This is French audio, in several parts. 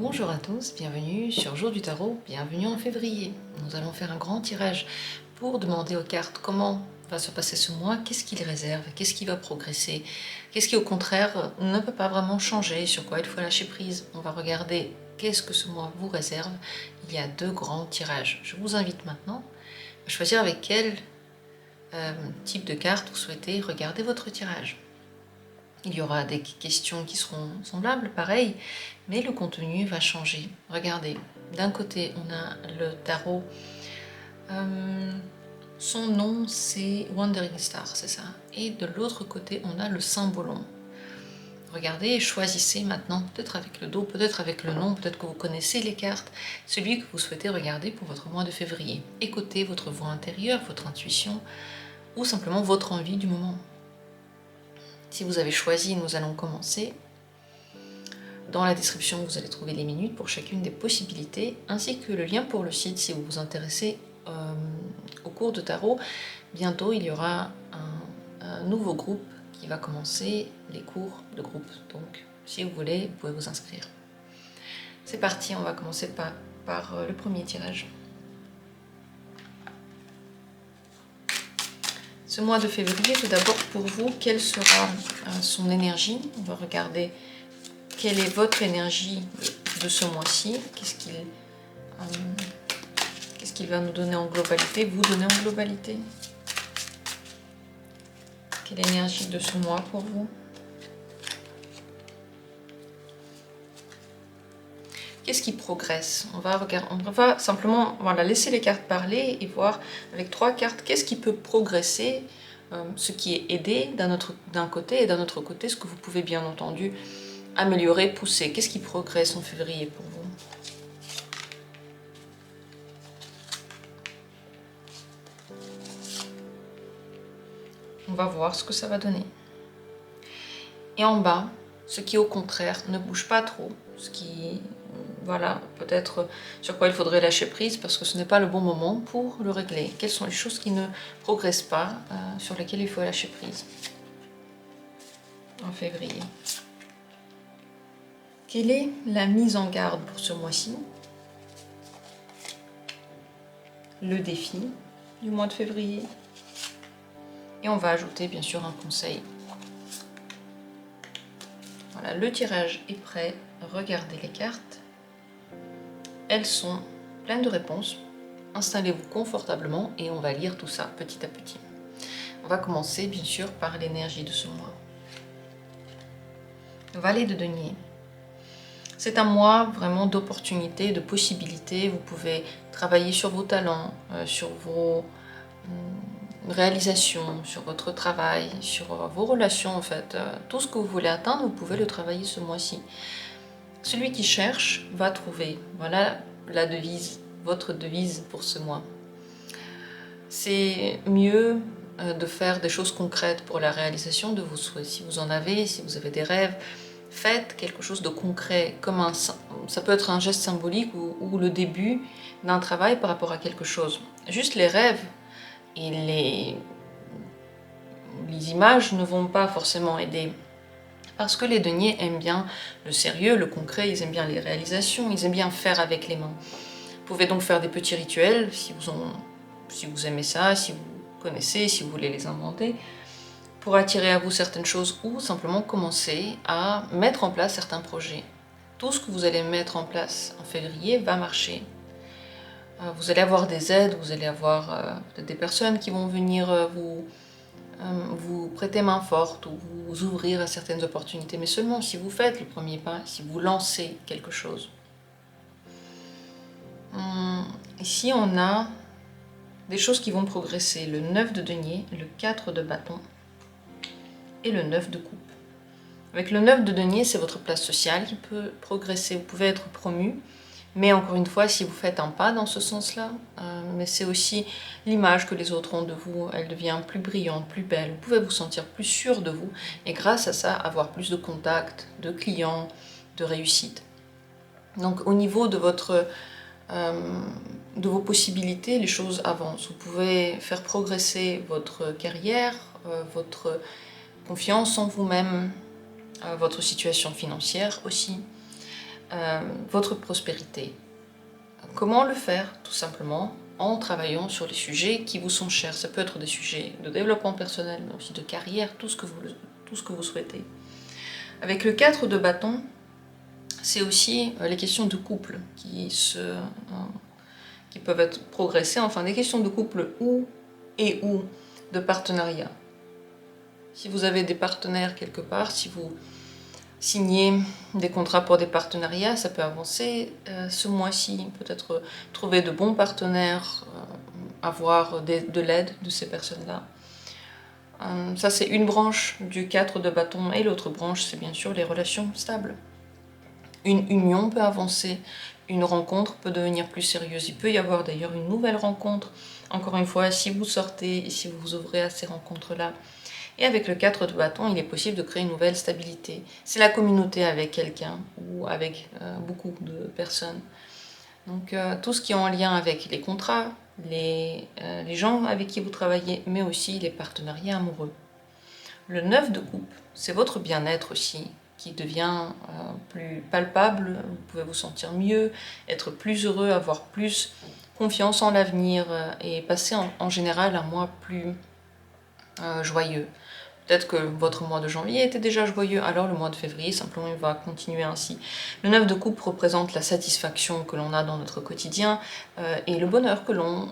Bonjour à tous, bienvenue sur Jour du Tarot, bienvenue en février. Nous allons faire un grand tirage pour demander aux cartes comment va se passer ce mois, qu'est-ce qu'il réserve, qu'est-ce qui va progresser, qu'est-ce qui au contraire ne peut pas vraiment changer, sur quoi il faut lâcher prise. On va regarder qu'est-ce que ce mois vous réserve. Il y a deux grands tirages. Je vous invite maintenant à choisir avec quel type de carte vous souhaitez regarder votre tirage. Il y aura des questions qui seront semblables, pareil, mais le contenu va changer. Regardez, d'un côté, on a le tarot. Son nom, c'est Wandering Star, c'est ça. Et de l'autre côté, on a le symbolon. Regardez et choisissez maintenant, peut-être avec le dos, peut-être avec le nom, peut-être que vous connaissez les cartes, celui que vous souhaitez regarder pour votre mois de février. Écoutez votre voix intérieure, votre intuition, ou simplement votre envie du moment. Si vous avez choisi, nous allons commencer. Dans la description, vous allez trouver les minutes pour chacune des possibilités, ainsi que le lien pour le site si vous vous intéressez au cours de tarot. Bientôt, il y aura un nouveau groupe qui va commencer, les cours de groupe. Donc, si vous voulez, vous pouvez vous inscrire. C'est parti, on va commencer par le premier tirage. Ce mois de février, tout d'abord pour vous, quelle sera son énergie? On va regarder quelle est votre énergie de ce mois-ci. Qu'est-ce qu'il va nous donner en globalité, vous donner en globalité? Quelle est l'énergie de ce mois pour vous? Qu'est-ce qui progresse? On va simplement laisser les cartes parler et voir avec trois cartes qu'est-ce qui peut progresser, ce qui est aidé d'un côté, et d'un autre côté ce que vous pouvez bien entendu améliorer, pousser. Qu'est-ce qui progresse en février pour vous? On va voir ce que ça va donner. Et en bas, ce qui au contraire ne bouge pas trop, ce qui, voilà, peut-être sur quoi il faudrait lâcher prise parce que ce n'est pas le bon moment pour le régler. Quelles sont les choses qui ne progressent pas, sur lesquelles il faut lâcher prise en février? Quelle est la mise en garde pour ce mois-ci? Le défi du mois de février. Et on va ajouter bien sûr un conseil. Voilà, le tirage est prêt. Regardez les cartes. Elles sont pleines de réponses. Installez-vous confortablement et on va lire tout ça petit à petit. On va commencer bien sûr par l'énergie de ce mois. Valet de denier. C'est un mois vraiment d'opportunités, de possibilités. Vous pouvez travailler sur vos talents, sur vos réalisations, sur votre travail, sur vos relations en fait. Tout ce que vous voulez atteindre, vous pouvez le travailler ce mois-ci. Celui qui cherche va trouver. Voilà la devise, votre devise pour ce mois. C'est mieux de faire des choses concrètes pour la réalisation de vos souhaits. Si vous en avez, si vous avez des rêves, faites quelque chose de concret, comme ça peut être un geste symbolique ou le début d'un travail par rapport à quelque chose. Juste les rêves et les images ne vont pas forcément aider. Parce que les deniers aiment bien le sérieux, le concret, ils aiment bien les réalisations, ils aiment bien faire avec les mains. Vous pouvez donc faire des petits rituels si vous aimez ça, si vous connaissez, si vous voulez les inventer, pour attirer à vous certaines choses ou simplement commencer à mettre en place certains projets. Tout ce que vous allez mettre en place en février va marcher. Vous allez avoir des aides, vous allez avoir peut-être des personnes qui vont venir vous prêter main forte ou vous ouvrir à certaines opportunités, mais seulement si vous faites le premier pas, si vous lancez quelque chose. Ici, on a des choses qui vont progresser. Le 9 de denier, le 4 de bâton et le 9 de coupe. Avec le 9 de denier, c'est votre place sociale qui peut progresser. Vous pouvez être promu, mais encore une fois, si vous faites un pas dans ce sens-là, mais c'est aussi l'image que les autres ont de vous. Elle devient plus brillante, plus belle. Vous pouvez vous sentir plus sûr de vous et grâce à ça, avoir plus de contacts, de clients, de réussite. Donc au niveau de vos possibilités, les choses avancent. Vous pouvez faire progresser votre carrière, votre confiance en vous-même, votre situation financière aussi. votre prospérité. Comment le faire? Tout simplement en travaillant sur les sujets qui vous sont chers. Ça peut être des sujets de développement personnel, mais aussi de carrière, tout ce que vous souhaitez. Avec le 4 de bâton, c'est aussi les questions de couple qui peuvent être progressées, enfin des questions de couple ou de partenariat. Si vous avez des partenaires quelque part, si vous signez des contrats pour des partenariats, ça peut avancer ce mois-ci, peut-être trouver de bons partenaires, avoir de l'aide de ces personnes-là. Ça c'est une branche du 4 de bâton, et l'autre branche c'est bien sûr les relations stables. Une union peut avancer, une rencontre peut devenir plus sérieuse, il peut y avoir d'ailleurs une nouvelle rencontre, encore une fois si vous sortez et si vous vous ouvrez à ces rencontres-là. Et avec le 4 de bâton, il est possible de créer une nouvelle stabilité. C'est la communauté avec quelqu'un ou avec beaucoup de personnes. Donc tout ce qui est en lien avec les contrats, les gens avec qui vous travaillez, mais aussi les partenariats amoureux. Le 9 de coupe, c'est votre bien-être aussi, qui devient plus palpable, vous pouvez vous sentir mieux, être plus heureux, avoir plus confiance en l'avenir et passer en général un mois plus joyeux. Peut-être que votre mois de janvier était déjà joyeux, alors le mois de février, simplement, il va continuer ainsi. Le 9 de coupe représente la satisfaction que l'on a dans notre quotidien et le bonheur que l'on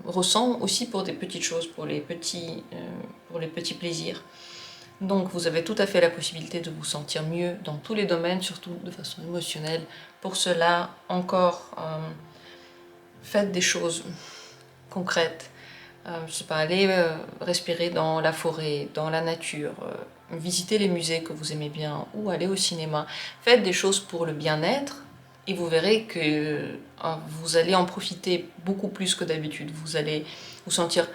ressent aussi pour des petites choses, pour les petits plaisirs. Donc vous avez tout à fait la possibilité de vous sentir mieux dans tous les domaines, surtout de façon émotionnelle. Pour cela, encore, faites des choses concrètes. Je sais pas, aller respirer dans la forêt, dans la nature, visiter les musées que vous aimez bien ou aller au cinéma. Faites des choses pour le bien-être et vous verrez que vous allez en profiter beaucoup plus que d'habitude. Vous allez vous sentir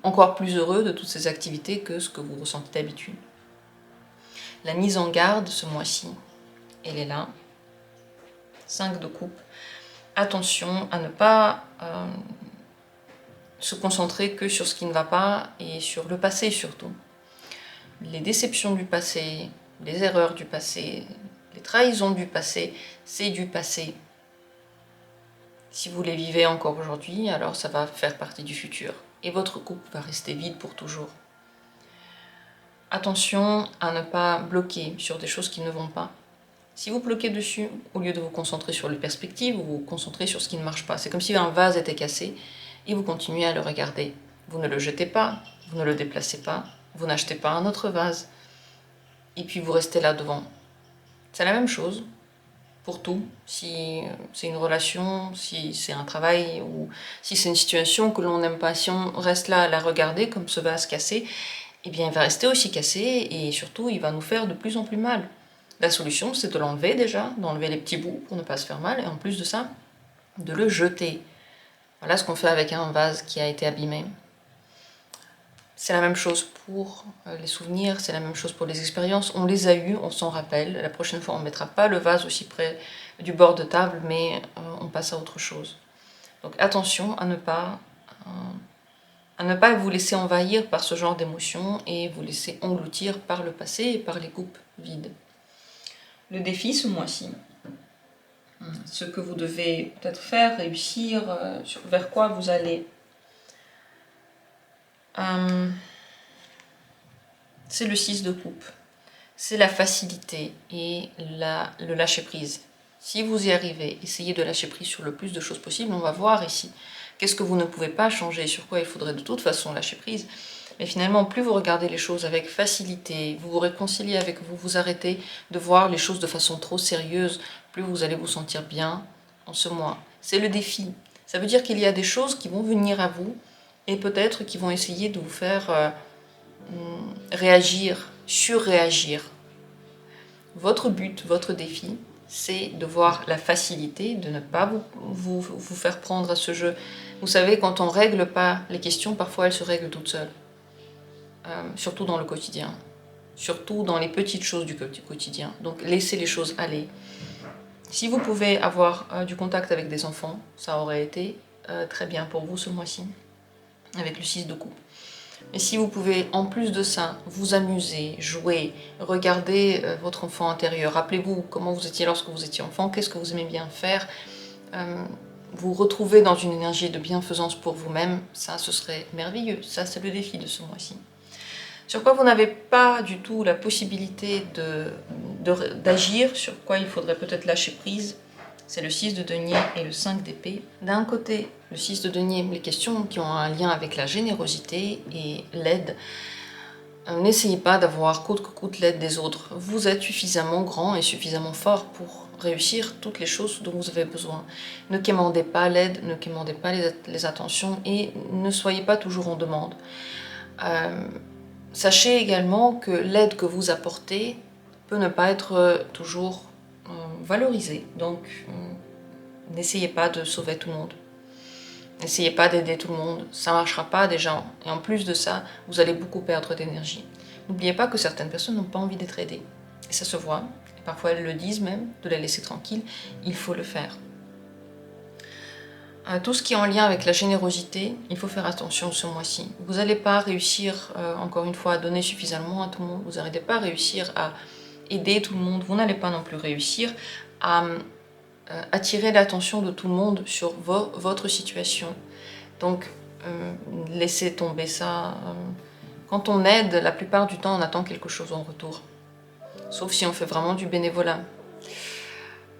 encore plus heureux de toutes ces activités que ce que vous ressentez d'habitude. La mise en garde ce mois-ci, elle est là. 5 de coupe. Attention à ne pas se concentrer que sur ce qui ne va pas et sur le passé surtout. Les déceptions du passé, les erreurs du passé, les trahisons du passé, c'est du passé. Si vous les vivez encore aujourd'hui, alors ça va faire partie du futur. Et votre couple va rester vide pour toujours. Attention à ne pas bloquer sur des choses qui ne vont pas. Si vous bloquez dessus, au lieu de vous concentrer sur les perspectives, vous vous concentrez sur ce qui ne marche pas. C'est comme si un vase était cassé et vous continuez à le regarder. Vous ne le jetez pas, vous ne le déplacez pas, vous n'achetez pas un autre vase et puis vous restez là devant. C'est la même chose pour tout. Si c'est une relation, si c'est un travail ou si c'est une situation que l'on n'aime pas, si on reste là à la regarder comme ce vase cassé, eh bien il va rester aussi cassé et surtout il va nous faire de plus en plus mal. La solution, c'est de l'enlever déjà, d'enlever les petits bouts pour ne pas se faire mal, et en plus de ça, de le jeter. Voilà ce qu'on fait avec un vase qui a été abîmé. C'est la même chose pour les souvenirs, c'est la même chose pour les expériences. On les a eues, on s'en rappelle. La prochaine fois, on ne mettra pas le vase aussi près du bord de table, mais on passe à autre chose. Donc attention à ne pas vous laisser envahir par ce genre d'émotions et vous laisser engloutir par le passé et par les coupes vides. Le défi ce mois-ci, ce que vous devez peut-être faire, réussir, vers quoi vous allez. C'est le 6 de coupe. C'est la facilité et le lâcher-prise. Si vous y arrivez, essayez de lâcher prise sur le plus de choses possible. On va voir ici qu'est-ce que vous ne pouvez pas changer, sur quoi il faudrait de toute façon lâcher prise. Mais finalement, plus vous regardez les choses avec facilité, vous vous réconciliez avec vous, vous arrêtez de voir les choses de façon trop sérieuse, plus vous allez vous sentir bien en ce mois. C'est le défi. Ça veut dire qu'il y a des choses qui vont venir à vous et peut-être qui vont essayer de vous faire réagir, surréagir. Votre but, votre défi, c'est de voir la facilité, de ne pas vous faire prendre à ce jeu. Vous savez, quand on ne règle pas les questions, parfois elles se règlent toutes seules. Surtout dans le quotidien, surtout dans les petites choses du quotidien. Donc laissez les choses aller. Si vous pouvez avoir du contact avec des enfants, ça aurait été très bien pour vous ce mois-ci, avec le 6 de coupe. Mais si vous pouvez, en plus de ça, vous amuser, jouer, regarder votre enfant intérieur, rappelez-vous comment vous étiez lorsque vous étiez enfant, qu'est-ce que vous aimez bien faire, vous retrouver dans une énergie de bienfaisance pour vous-même, ça, ce serait merveilleux. Ça, c'est le défi de ce mois-ci. Sur quoi vous n'avez pas du tout la possibilité d'agir, sur quoi il faudrait peut-être lâcher prise, c'est le 6 de denier et le 5 d'épée. D'un côté, le 6 de denier, les questions qui ont un lien avec la générosité et l'aide. N'essayez pas d'avoir coûte que coûte l'aide des autres. Vous êtes suffisamment grand et suffisamment fort pour réussir toutes les choses dont vous avez besoin. Ne quémandez pas l'aide, ne quémandez pas les attentions et ne soyez pas toujours en demande. Sachez également que l'aide que vous apportez peut ne pas être toujours valorisée. Donc, n'essayez pas de sauver tout le monde. N'essayez pas d'aider tout le monde. Ça ne marchera pas déjà. Et en plus de ça, vous allez beaucoup perdre d'énergie. N'oubliez pas que certaines personnes n'ont pas envie d'être aidées. Et ça se voit. Et parfois, elles le disent même, de la laisser tranquille. Il faut le faire. Tout ce qui est en lien avec la générosité, il faut faire attention ce mois-ci. Vous n'allez pas réussir, encore une fois, à donner suffisamment à tout le monde. Vous n'allez pas réussir à aider tout le monde. Vous n'allez pas non plus réussir à attirer l'attention de tout le monde sur votre situation. Donc, laissez tomber ça. Quand on aide, la plupart du temps, on attend quelque chose en retour. Sauf si on fait vraiment du bénévolat.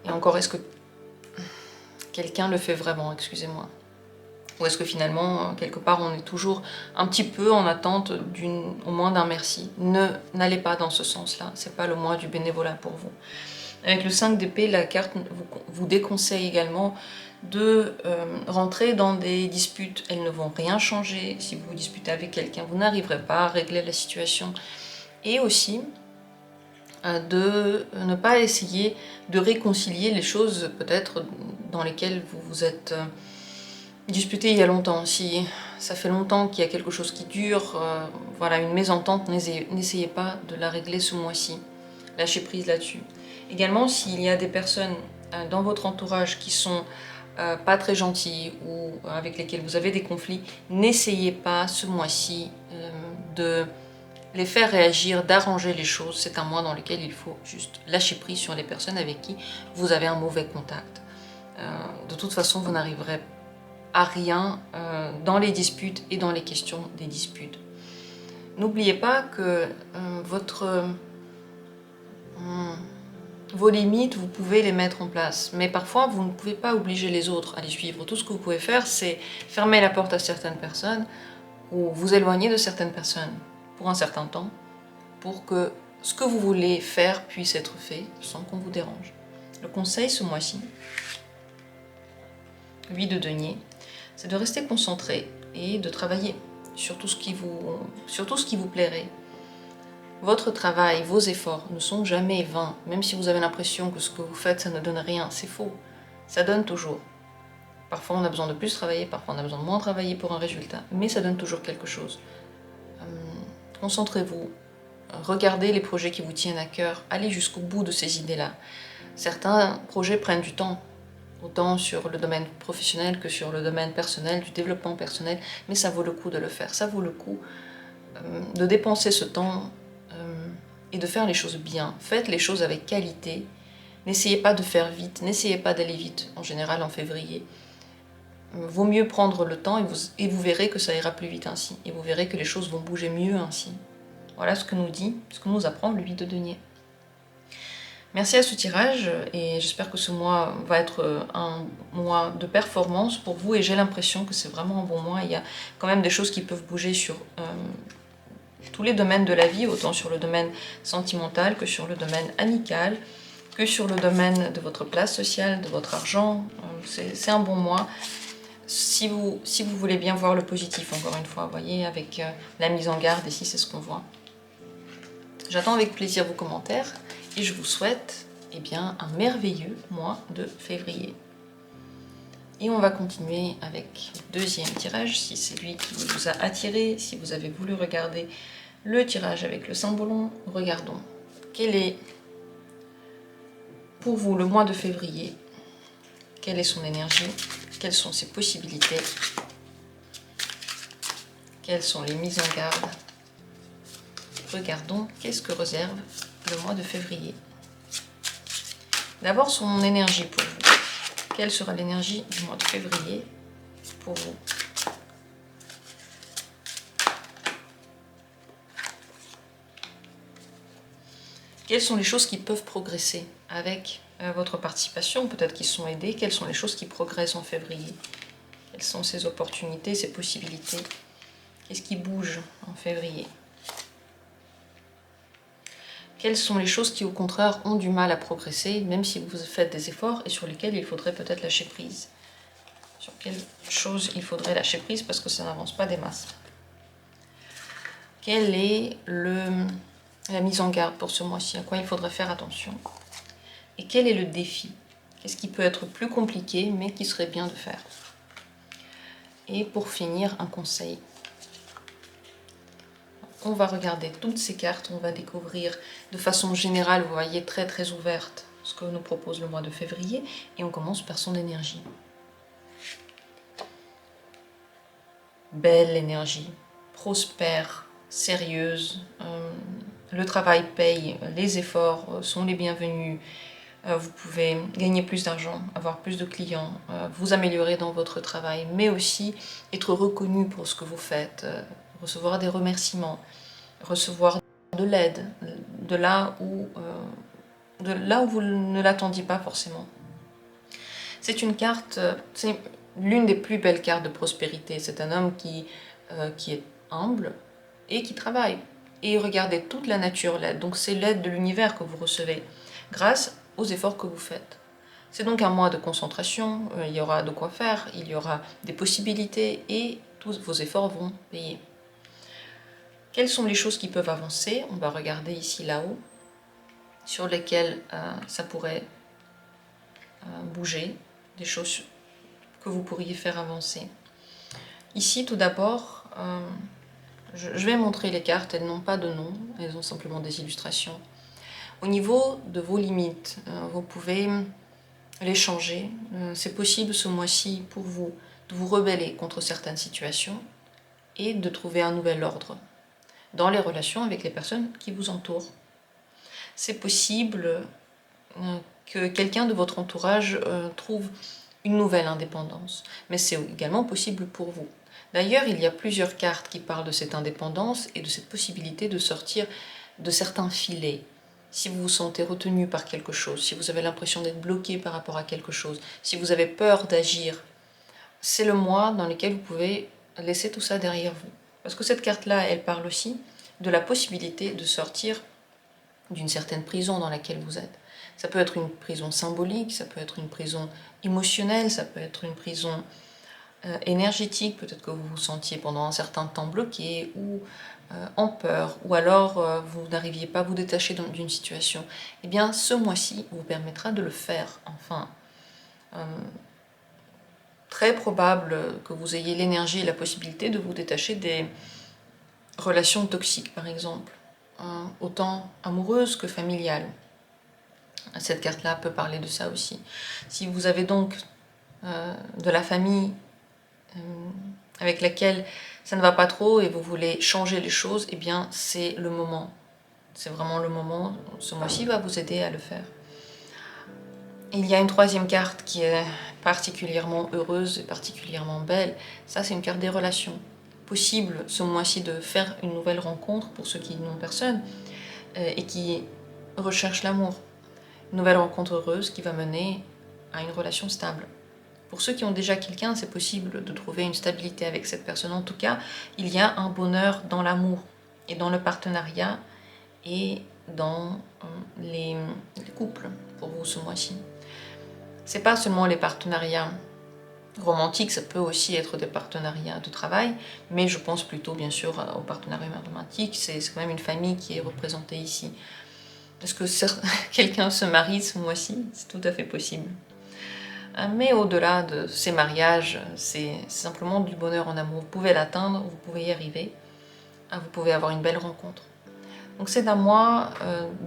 Et encore, est-ce que quelqu'un le fait vraiment, excusez-moi. Ou est-ce que finalement, quelque part, on est toujours un petit peu en attente au moins d'un merci. N'allez pas dans ce sens-là, c'est pas le mois du bénévolat pour vous. Avec le 5 d'épée, la carte vous déconseille également de rentrer dans des disputes. Elles ne vont rien changer. Si vous vous disputez avec quelqu'un, vous n'arriverez pas à régler la situation. Et aussi, de ne pas essayer de réconcilier les choses peut-être dans lesquelles vous vous êtes disputé il y a longtemps. Si ça fait longtemps qu'il y a quelque chose qui dure, voilà, une mésentente, n'essayez pas de la régler ce mois-ci. Lâchez prise là-dessus. Également, s'il y a des personnes dans votre entourage qui sont pas très gentilles ou avec lesquelles vous avez des conflits, n'essayez pas ce mois-ci de les faire réagir, d'arranger les choses. C'est un mois dans lequel il faut juste lâcher prise sur les personnes avec qui vous avez un mauvais contact. De toute façon, vous n'arriverez à rien dans les disputes et dans les questions des disputes. N'oubliez pas que vos limites, vous pouvez les mettre en place, mais parfois vous ne pouvez pas obliger les autres à les suivre. Tout ce que vous pouvez faire, c'est fermer la porte à certaines personnes ou vous éloigner de certaines personnes pour un certain temps, pour que ce que vous voulez faire puisse être fait sans qu'on vous dérange. Le conseil ce mois-ci, 8 de denier, c'est de rester concentré et de travailler sur tout ce qui vous plairait. Votre travail, vos efforts ne sont jamais vains, même si vous avez l'impression que ce que vous faites, ça ne donne rien, c'est faux. Ça donne toujours. Parfois on a besoin de plus travailler, parfois on a besoin de moins travailler pour un résultat, mais ça donne toujours quelque chose. Concentrez-vous, regardez les projets qui vous tiennent à cœur, allez jusqu'au bout de ces idées-là. Certains projets prennent du temps, autant sur le domaine professionnel que sur le domaine personnel, du développement personnel, mais ça vaut le coup de le faire, ça vaut le coup de dépenser ce temps et de faire les choses bien. Faites les choses avec qualité, n'essayez pas de faire vite, n'essayez pas d'aller vite, en général en février. Vaut mieux prendre le temps et vous verrez que ça ira plus vite ainsi, et vous verrez que les choses vont bouger mieux ainsi. Voilà ce que nous apprend le 8 de denier. Merci à ce tirage et j'espère que ce mois va être un mois de performance pour vous et j'ai l'impression que c'est vraiment un bon mois. Il y a quand même des choses qui peuvent bouger sur tous les domaines de la vie, autant sur le domaine sentimental que sur le domaine amical, que sur le domaine de votre place sociale, de votre argent. C'est un bon mois. Si vous voulez bien voir le positif, encore une fois, vous voyez, avec la mise en garde, ici c'est ce qu'on voit. J'attends avec plaisir vos commentaires et je vous souhaite un merveilleux mois de février. Et on va continuer avec le deuxième tirage, si c'est lui qui vous a attiré, si vous avez voulu regarder le tirage avec le cymbolon. Regardons, quel est pour vous le mois de février, quelle est son énergie, quelles sont ses possibilités. Quelles sont les mises en garde? Regardons qu'est-ce que réserve le mois de février. D'abord son énergie pour vous. Quelle sera l'énergie du mois de février pour vous? Quelles sont les choses qui peuvent progresser avec votre participation? Peut-être qu'ils sont aidés. Quelles sont les choses qui progressent en février? Quelles sont ces opportunités, ces possibilités? Qu'est-ce qui bouge en février? Quelles sont les choses qui, au contraire, ont du mal à progresser, même si vous faites des efforts, et sur lesquelles il faudrait peut-être lâcher prise? Sur quelles choses il faudrait lâcher prise parce que ça n'avance pas des masses? Quelle est la mise en garde pour ce mois-ci? À quoi il faudrait faire attention? Et quel est le défi? Qu'est-ce qui peut être plus compliqué, mais qui serait bien de faire? Et pour finir, un conseil. On va regarder toutes ces cartes, on va découvrir de façon générale, vous voyez, très très ouverte, ce que nous propose le mois de février, et on commence par son énergie. Belle énergie, prospère, sérieuse, le travail paye, les efforts sont les bienvenus, vous pouvez gagner plus d'argent, avoir plus de clients, vous améliorer dans votre travail, mais aussi être reconnu pour ce que vous faites, recevoir des remerciements, recevoir de l'aide, de là où vous ne l'attendiez pas forcément. C'est une carte, c'est l'une des plus belles cartes de prospérité. C'est un homme qui est humble et qui travaille. Et regardez, toute la nature l'aide. Donc c'est l'aide de l'univers que vous recevez grâce aux efforts que vous faites. C'est donc un mois de concentration, il y aura de quoi faire, il y aura des possibilités et tous vos efforts vont payer. Quelles sont les choses qui peuvent avancer? On va regarder ici là-haut, sur lesquelles ça pourrait bouger, des choses que vous pourriez faire avancer. Ici, tout d'abord, je vais montrer les cartes, elles n'ont pas de nom, elles ont simplement des illustrations. Au niveau de vos limites, vous pouvez les changer. C'est possible ce mois-ci pour vous de vous rebeller contre certaines situations et de trouver un nouvel ordre dans les relations avec les personnes qui vous entourent. C'est possible que quelqu'un de votre entourage trouve une nouvelle indépendance, mais c'est également possible pour vous. D'ailleurs, il y a plusieurs cartes qui parlent de cette indépendance et de cette possibilité de sortir de certains filets. Si vous vous sentez retenu par quelque chose, si vous avez l'impression d'être bloqué par rapport à quelque chose, si vous avez peur d'agir, c'est le mois dans lequel vous pouvez laisser tout ça derrière vous. Parce que cette carte-là, elle parle aussi de la possibilité de sortir d'une certaine prison dans laquelle vous êtes. Ça peut être une prison symbolique, ça peut être une prison émotionnelle, ça peut être une prison énergétique, peut-être que vous vous sentiez pendant un certain temps bloqué ou en peur, ou alors vous n'arriviez pas à vous détacher d'une situation. Eh bien, ce mois-ci vous permettra de le faire, enfin. Très probable que vous ayez l'énergie et la possibilité de vous détacher des relations toxiques, par exemple, autant amoureuses que familiales. Cette carte-là peut parler de ça aussi. Si vous avez donc de la famille avec laquelle ça ne va pas trop et vous voulez changer les choses, eh bien c'est le moment. C'est vraiment le moment. Ce mois-ci va vous aider à le faire. Il y a une troisième carte qui est particulièrement heureuse et particulièrement belle. Ça, c'est une carte des relations. Possible ce mois-ci de faire une nouvelle rencontre pour ceux qui n'ont personne et qui recherchent l'amour. Une nouvelle rencontre heureuse qui va mener à une relation stable. Pour ceux qui ont déjà quelqu'un, c'est possible de trouver une stabilité avec cette personne. En tout cas, il y a un bonheur dans l'amour et dans le partenariat et dans les couples pour vous ce mois-ci. C'est pas seulement les partenariats romantiques, ça peut aussi être des partenariats de travail, mais je pense plutôt bien sûr aux partenariats romantiques, c'est quand même une famille qui est représentée ici. Est-ce que quelqu'un se marie ce mois-ci? C'est tout à fait possible. Mais au-delà de ces mariages, c'est simplement du bonheur en amour. Vous pouvez l'atteindre, vous pouvez y arriver, vous pouvez avoir une belle rencontre. Donc c'est un mois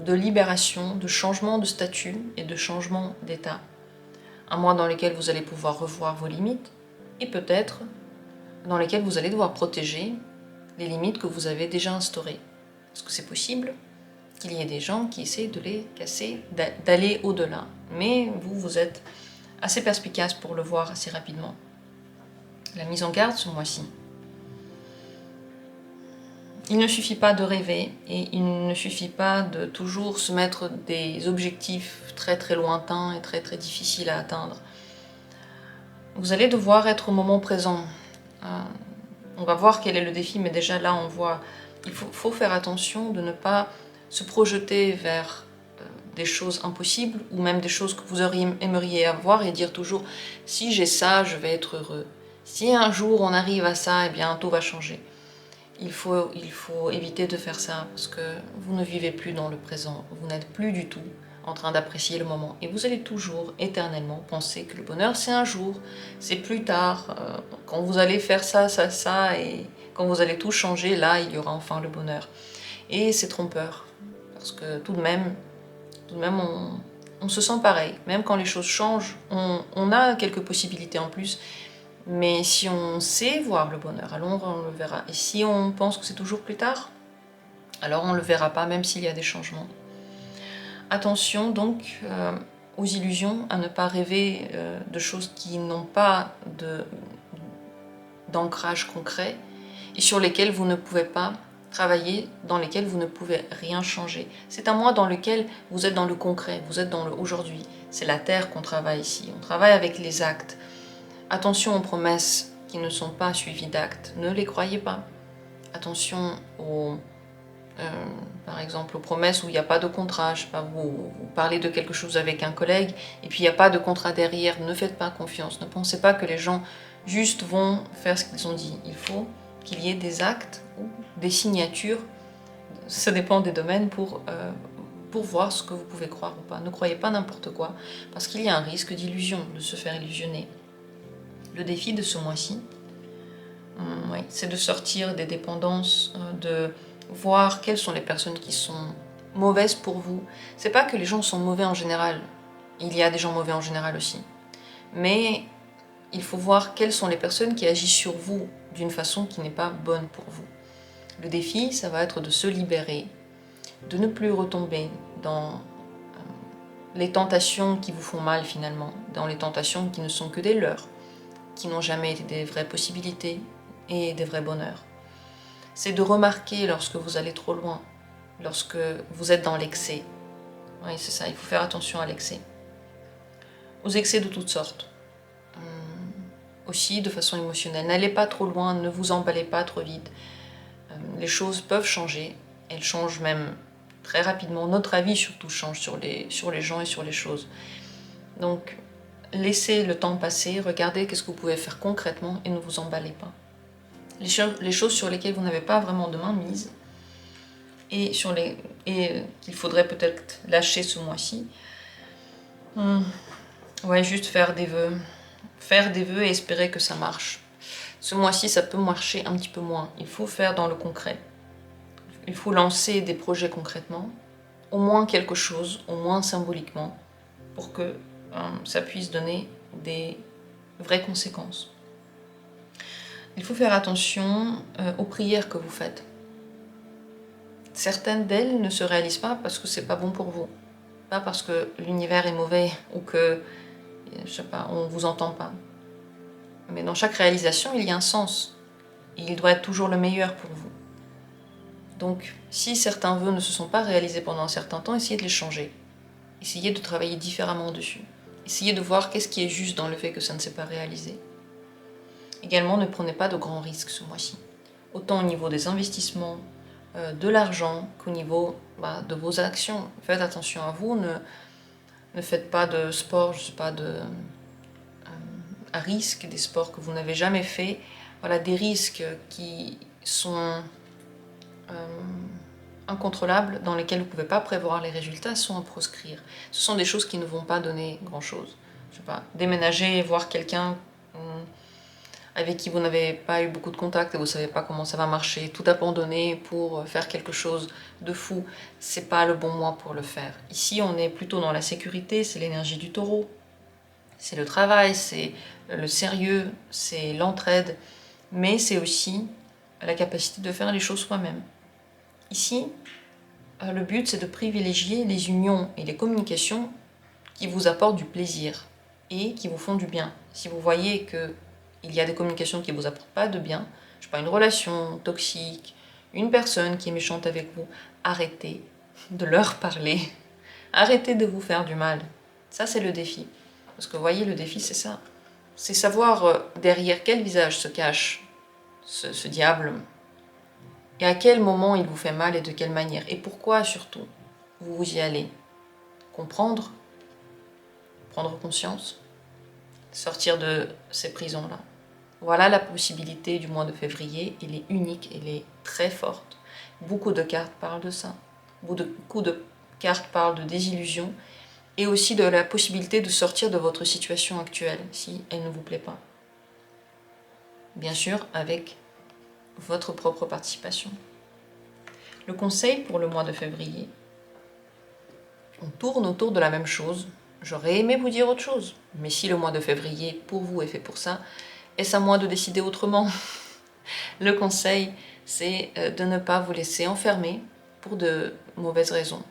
de libération, de changement de statut et de changement d'état. Un mois dans lequel vous allez pouvoir revoir vos limites et peut-être dans lequel vous allez devoir protéger les limites que vous avez déjà instaurées. Est-ce que c'est possible qu'il y ait des gens qui essaient de les casser, d'aller au-delà? Mais vous êtes assez perspicace pour le voir assez rapidement. La mise en garde ce mois-ci. Il ne suffit pas de rêver et il ne suffit pas de toujours se mettre des objectifs très très lointains et très très difficiles à atteindre. Vous allez devoir être au moment présent. On va voir quel est le défi, mais déjà là on voit, il faut faire attention de ne pas se projeter vers des choses impossibles ou même des choses que vous aimeriez avoir et dire toujours si j'ai ça, je vais être heureux. Si un jour on arrive à ça, eh bien tout va changer. Il faut éviter de faire ça parce que vous ne vivez plus dans le présent, vous n'êtes plus du tout en train d'apprécier le moment et vous allez toujours éternellement penser que le bonheur c'est un jour, c'est plus tard, quand vous allez faire ça, ça, ça et quand vous allez tout changer, là il y aura enfin le bonheur. Et c'est trompeur parce que tout de même on se sent pareil, même quand les choses changent, on a quelques possibilités en plus. Mais si on sait voir le bonheur, alors on le verra. Et si on pense que c'est toujours plus tard, alors on ne le verra pas, même s'il y a des changements. Attention donc aux illusions, à ne pas rêver de choses qui n'ont pas d'ancrage concret et sur lesquelles vous ne pouvez pas travailler, dans lesquelles vous ne pouvez rien changer. C'est un mois dans lequel vous êtes dans le concret, vous êtes dans le aujourd'hui. C'est la terre qu'on travaille ici, on travaille avec les actes. Attention aux promesses qui ne sont pas suivies d'actes, ne les croyez pas. Attention par exemple aux promesses où il n'y a pas de contrat, je sais pas, vous parlez de quelque chose avec un collègue et puis il n'y a pas de contrat derrière, ne faites pas confiance, ne pensez pas que les gens juste vont faire ce qu'ils ont dit. Il faut qu'il y ait des actes ou des signatures, ça dépend des domaines, pour voir ce que vous pouvez croire ou pas. Ne croyez pas n'importe quoi, parce qu'il y a un risque d'illusion, de se faire illusionner. Le défi de ce mois-ci, c'est de sortir des dépendances, de voir quelles sont les personnes qui sont mauvaises pour vous. C'est pas que les gens sont mauvais en général, il y a des gens mauvais en général aussi. Mais il faut voir quelles sont les personnes qui agissent sur vous d'une façon qui n'est pas bonne pour vous. Le défi, ça va être de se libérer, de ne plus retomber dans les tentations qui vous font mal finalement, dans les tentations qui ne sont que des leurs, qui n'ont jamais été des vraies possibilités et des vrais bonheurs. C'est de remarquer lorsque vous allez trop loin, lorsque vous êtes dans l'excès. Oui, c'est ça, il faut faire attention à l'excès. Aux excès de toutes sortes. Aussi de façon émotionnelle. N'allez pas trop loin, ne vous emballez pas trop vite. Les choses peuvent changer, elles changent même très rapidement. Notre avis surtout change sur les gens et sur les choses. Donc, laissez le temps passer, regardez qu'est-ce que vous pouvez faire concrètement et ne vous emballez pas. Les choses sur lesquelles vous n'avez pas vraiment de main mise et qu'il faudrait peut-être lâcher ce mois-ci. Ouais, juste faire des vœux. Faire des vœux et espérer que ça marche. Ce mois-ci, ça peut marcher un petit peu moins. Il faut faire dans le concret. Il faut lancer des projets concrètement, au moins quelque chose, au moins symboliquement, pour que ça puisse donner des vraies conséquences. Il faut faire attention aux prières que vous faites. Certaines d'elles ne se réalisent pas parce que c'est pas bon pour vous. Pas parce que l'univers est mauvais ou que, je sais pas, on vous entend pas. Mais dans chaque réalisation, il y a un sens. Et il doit être toujours le meilleur pour vous. Donc, si certains vœux ne se sont pas réalisés pendant un certain temps, essayez de les changer. Essayez de travailler différemment dessus. Essayez de voir qu'est-ce qui est juste dans le fait que ça ne s'est pas réalisé. Également, ne prenez pas de grands risques ce mois-ci. Autant au niveau des investissements, de l'argent, qu'au niveau de vos actions. Faites attention à vous, ne faites pas de sport, je sais pas, à risque, des sports que vous n'avez jamais fait. Voilà, des risques qui sont incontrôlables, dans lesquels vous ne pouvez pas prévoir les résultats, sont à proscrire. Ce sont des choses qui ne vont pas donner grand-chose. Je sais pas, déménager, voir quelqu'un avec qui vous n'avez pas eu beaucoup de contact et vous ne savez pas comment ça va marcher, tout abandonner pour faire quelque chose de fou, c'est pas le bon mois pour le faire. Ici, on est plutôt dans la sécurité, c'est l'énergie du taureau, c'est le travail, c'est le sérieux, c'est l'entraide, mais c'est aussi la capacité de faire les choses soi-même. Ici, le but c'est de privilégier les unions et les communications qui vous apportent du plaisir et qui vous font du bien. Si vous voyez qu'il y a des communications qui ne vous apportent pas de bien, je sais pas, une relation toxique, une personne qui est méchante avec vous, arrêtez de leur parler. Arrêtez de vous faire du mal. Ça, c'est le défi. Parce que vous voyez, le défi, c'est ça. C'est savoir derrière quel visage se cache ce diable et à quel moment il vous fait mal et de quelle manière. Et pourquoi, surtout, vous y allez. Comprendre, prendre conscience, sortir de ces prisons-là. Voilà la possibilité du mois de février. Elle est unique, elle est très forte. Beaucoup de cartes parlent de ça. Beaucoup de cartes parlent de désillusion et aussi de la possibilité de sortir de votre situation actuelle si elle ne vous plaît pas. Bien sûr, avec votre propre participation. Le conseil pour le mois de février, on tourne autour de la même chose. J'aurais aimé vous dire autre chose, mais si le mois de février pour vous est fait pour ça, est-ce à moi de décider autrement? Le conseil, c'est de ne pas vous laisser enfermer pour de mauvaises raisons.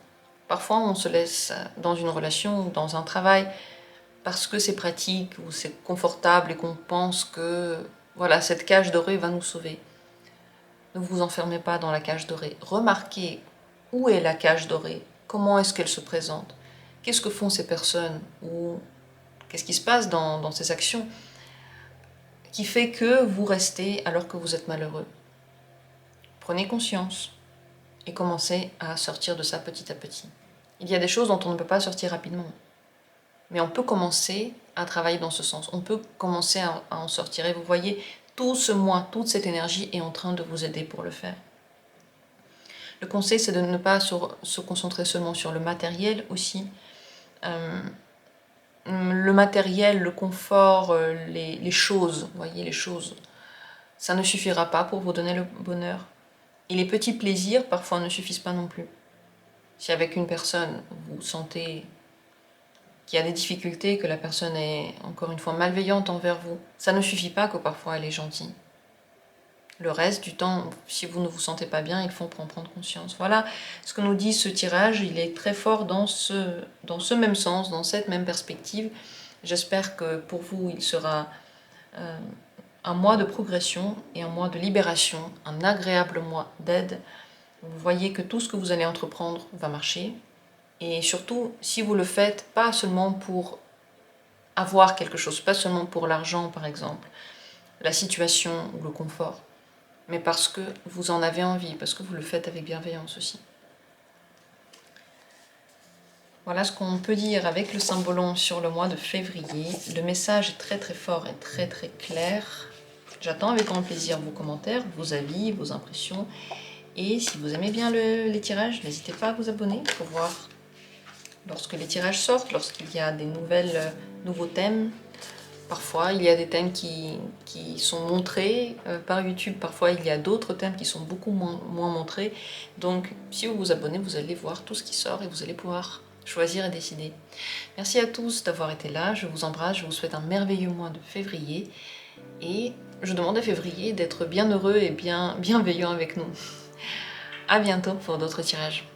Parfois, on se laisse dans une relation ou dans un travail parce que c'est pratique ou c'est confortable et qu'on pense que voilà, cette cage dorée va nous sauver. Ne vous enfermez pas dans la cage dorée. Remarquez où est la cage dorée, comment est-ce qu'elle se présente, qu'est-ce que font ces personnes ou qu'est-ce qui se passe dans ces actions qui fait que vous restez alors que vous êtes malheureux. Prenez conscience et commencez à sortir de ça petit à petit. Il y a des choses dont on ne peut pas sortir rapidement, mais on peut commencer à travailler dans ce sens. On peut commencer à en sortir et vous voyez, tout ce mois, toute cette énergie est en train de vous aider pour le faire. Le conseil, c'est de ne pas se concentrer seulement sur le matériel aussi. Le matériel, le confort, les choses, vous voyez, les choses, ça ne suffira pas pour vous donner le bonheur. Et les petits plaisirs, parfois, ne suffisent pas non plus. Si avec une personne, vous sentez qu'il y a des difficultés, que la personne est, encore une fois, malveillante envers vous, ça ne suffit pas que parfois elle est gentille. Le reste du temps, si vous ne vous sentez pas bien, il faut en prendre conscience. Voilà ce que nous dit ce tirage. Il est très fort dans ce même sens, dans cette même perspective. J'espère que pour vous, il sera un mois de progression et un mois de libération, un agréable mois d'aide. Vous voyez que tout ce que vous allez entreprendre va marcher. Et surtout, si vous le faites, pas seulement pour avoir quelque chose, pas seulement pour l'argent par exemple, la situation ou le confort, mais parce que vous en avez envie, parce que vous le faites avec bienveillance aussi. Voilà ce qu'on peut dire avec le symbolon sur le mois de février. Le message est très très fort et très très clair. J'attends avec grand plaisir vos commentaires, vos avis, vos impressions. Et si vous aimez bien les tirages, n'hésitez pas à vous abonner pour voir lorsque les tirages sortent, lorsqu'il y a des nouveaux thèmes. Parfois, il y a des thèmes qui sont montrés par YouTube. Parfois, il y a d'autres thèmes qui sont beaucoup moins montrés. Donc, si vous vous abonnez, vous allez voir tout ce qui sort et vous allez pouvoir choisir et décider. Merci à tous d'avoir été là. Je vous embrasse. Je vous souhaite un merveilleux mois de février. Et je demande à février d'être bien heureux et bienveillant avec nous. À bientôt pour d'autres tirages.